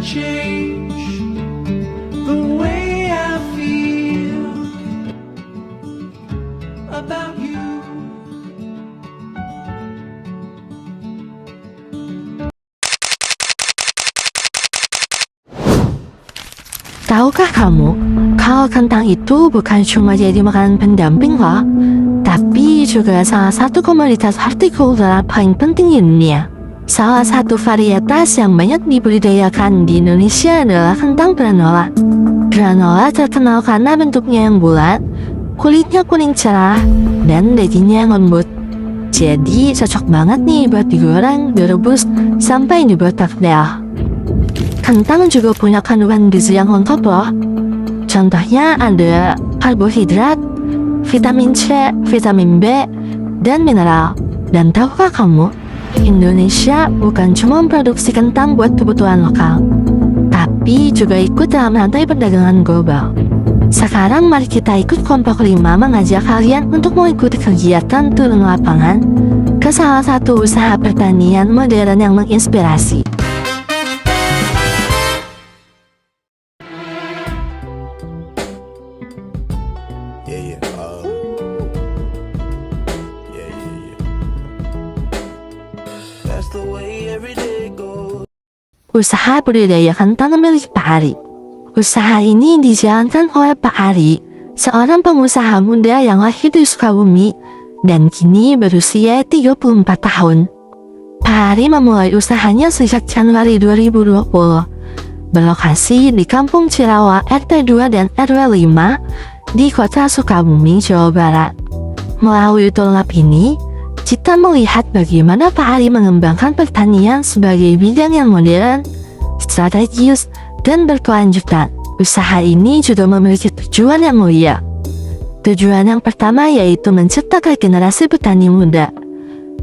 change the way I feel about you. Tahukah kamu, kalau kentang itu bukan cuma jadi makanan pendamping loh, tapi juga salah satu komoditas hortikultura paling penting di dunia. Salah satu varietas yang banyak dibudidayakan di Indonesia adalah kentang granola. Granola terkenal karena bentuknya yang bulat, kulitnya kuning cerah, dan dagingnya yang lembut. Jadi cocok banget nih buat digoreng, direbus, sampai dibuat takdel. Kentang juga punya kandungan gizi yang lengkap loh. Contohnya ada karbohidrat, vitamin C, vitamin B, dan mineral. Dan tahukah kamu, Indonesia bukan cuma memproduksi kentang buat kebutuhan lokal, tapi juga ikut dalam rantai perdagangan global. Sekarang mari kita ikut kelompok 5 mengajak kalian untuk mengikuti kegiatan turun lapangan ke salah satu usaha pertanian modern yang menginspirasi. Usaha budidaya kentang milik Pak Ari. Usaha ini dijalankan oleh Pak Ari, seorang pengusaha muda yang lahir di Sukabumi dan kini berusia 34 tahun. Pak Ari memulai usahanya sejak Januari 2020, berlokasi di Kampung Cirawa RT 2 dan RW 5 di Kota Sukabumi, Jawa Barat. Melalui turun ini, kita melihat bagaimana Pak Ari mengembangkan pertanian sebagai bidang yang modern, strategis, dan berkelanjutan. Usaha ini juga memiliki tujuan yang mulia. Tujuan yang pertama yaitu menciptakan generasi petani muda,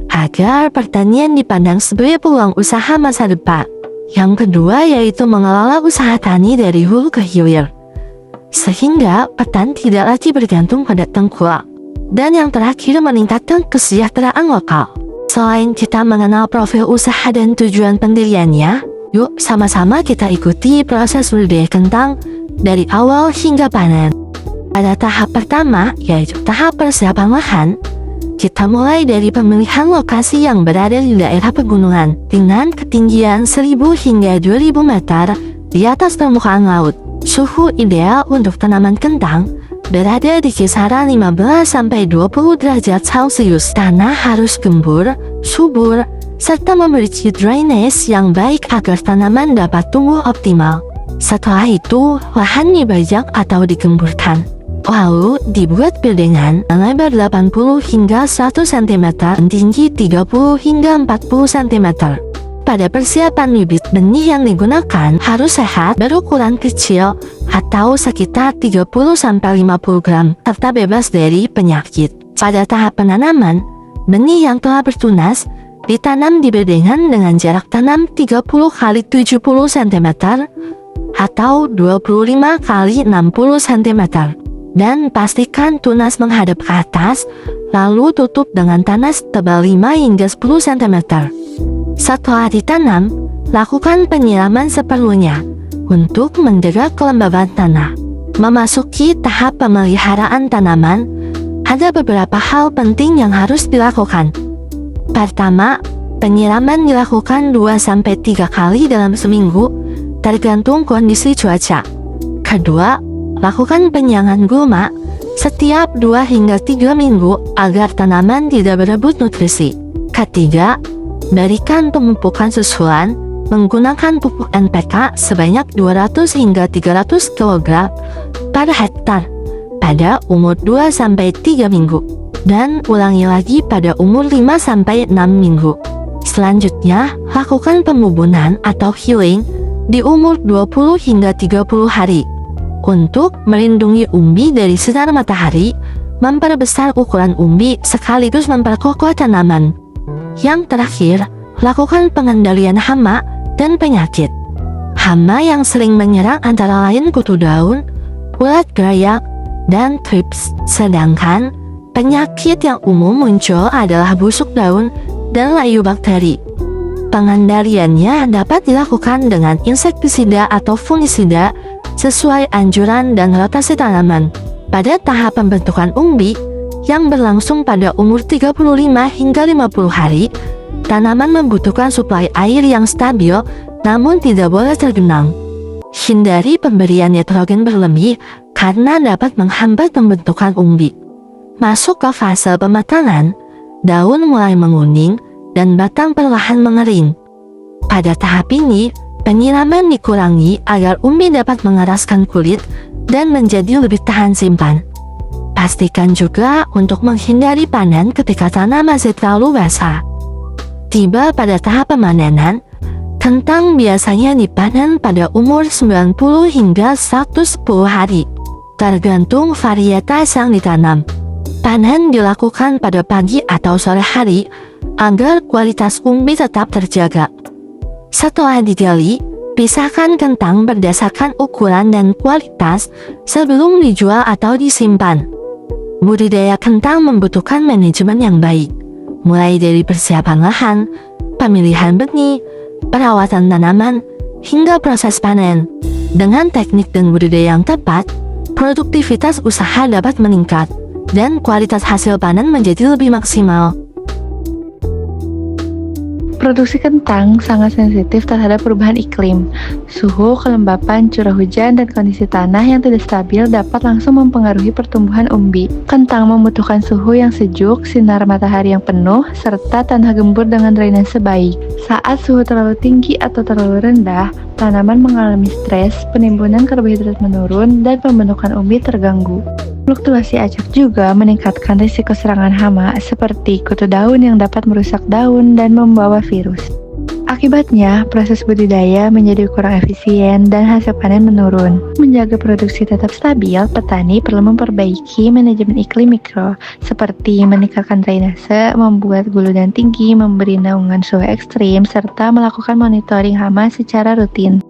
agar pertanian dipandang sebagai peluang usaha masa depan. Yang kedua yaitu mengelola usaha tani dari hulu ke hilir, sehingga petani tidak lagi bergantung pada tengkulak. Dan yang terakhir meningkatkan kesejahteraan lokal. Selain kita mengenal profil usaha dan tujuan pendiriannya, yuk sama-sama kita ikuti proses budidaya kentang dari awal hingga panen. Pada tahap pertama, yaitu tahap persiapan lahan, kita mulai dari pemilihan lokasi yang berada di daerah pegunungan dengan ketinggian 1000 hingga 2000 meter di atas permukaan laut. Suhu ideal untuk tanaman kentang berada di kisaran 15-20 derajat Celcius. Tanah harus gembur, subur, serta memiliki drainase yang baik agar tanaman dapat tumbuh optimal. Setelah itu, lahan dibajak atau digemburkan, lalu dibuat bildengan lebar 80 hingga 100 cm, tinggi 30 hingga 40 cm. Pada persiapan bibit benih yang digunakan harus sehat, berukuran kecil, atau sekitar 30-50 gram, serta bebas dari penyakit. Pada tahap penanaman, benih yang telah bertunas ditanam di bedengan dengan jarak tanam 30 x 70 cm atau 25 x 60 cm, dan pastikan tunas menghadap ke atas, lalu tutup dengan tanah setebal 5 hingga 10 cm. Setelah ditanam, lakukan penyiraman seperlunya untuk menjaga kelembaban tanah. Memasuki tahap pemeliharaan tanaman, ada beberapa hal penting yang harus dilakukan. Pertama, penyiraman dilakukan 2-3 kali dalam seminggu, tergantung kondisi cuaca. Kedua, lakukan penyiangan gulma setiap 2 hingga 3 minggu agar tanaman tidak berebut nutrisi. Ketiga, berikan pemupukan susulan menggunakan pupuk NPK sebanyak 200 hingga 300 kg per hektar pada umur 2-3 minggu, dan ulangi lagi pada umur 5-6 minggu. Selanjutnya, lakukan pembubunan atau healing di umur 20 hingga 30 hari untuk melindungi umbi dari sinar matahari, memperbesar ukuran umbi sekaligus memperkokoh tanaman. Yang terakhir, lakukan pengendalian hama dan penyakit. Hama yang sering menyerang antara lain kutu daun, ulat gerayak, dan thrips. Sedangkan penyakit yang umum muncul adalah busuk daun dan layu bakteri. Pengendaliannya dapat dilakukan dengan insektisida atau fungisida sesuai anjuran dan rotasi tanaman. Pada tahap pembentukan umbi yang berlangsung pada umur 35 hingga 50 hari, tanaman membutuhkan suplai air yang stabil namun tidak boleh tergenang. Hindari pemberian nitrogen berlebih karena dapat menghambat pembentukan umbi. Masuk ke fase pematangan, daun mulai menguning dan batang perlahan mengering. Pada tahap ini, penyiraman dikurangi agar umbi dapat mengeraskan kulit dan menjadi lebih tahan simpan. Pastikan juga untuk menghindari panen ketika tanah masih terlalu basah. Tiba pada tahap pemanenan, kentang biasanya dipanen pada umur 90 hingga 110 hari, tergantung varietas yang ditanam. Panen dilakukan pada pagi atau sore hari agar kualitas umbi tetap terjaga. Setelah digali, pisahkan kentang berdasarkan ukuran dan kualitas sebelum dijual atau disimpan. Budidaya kentang membutuhkan manajemen yang baik, mulai dari persiapan lahan, pemilihan benih, perawatan tanaman, hingga proses panen. Dengan teknik dan budidaya yang tepat, produktivitas usaha dapat meningkat dan kualitas hasil panen menjadi lebih maksimal. Produksi kentang sangat sensitif terhadap perubahan iklim. Suhu, kelembapan, curah hujan, dan kondisi tanah yang tidak stabil dapat langsung mempengaruhi pertumbuhan umbi. Kentang membutuhkan suhu yang sejuk, sinar matahari yang penuh, serta tanah gembur dengan drainase baik. Saat suhu terlalu tinggi atau terlalu rendah, tanaman mengalami stres, penimbunan karbohidrat menurun, dan pembentukan umbi terganggu. Fluktuasi acak juga meningkatkan risiko serangan hama seperti kutu daun yang dapat merusak daun dan membawa virus. Akibatnya, proses budidaya menjadi kurang efisien dan hasil panen menurun. Menjaga produksi tetap stabil, petani perlu memperbaiki manajemen iklim mikro, seperti meningkatkan drainase, membuat guludan tinggi, memberi naungan suhu ekstrim, serta melakukan monitoring hama secara rutin.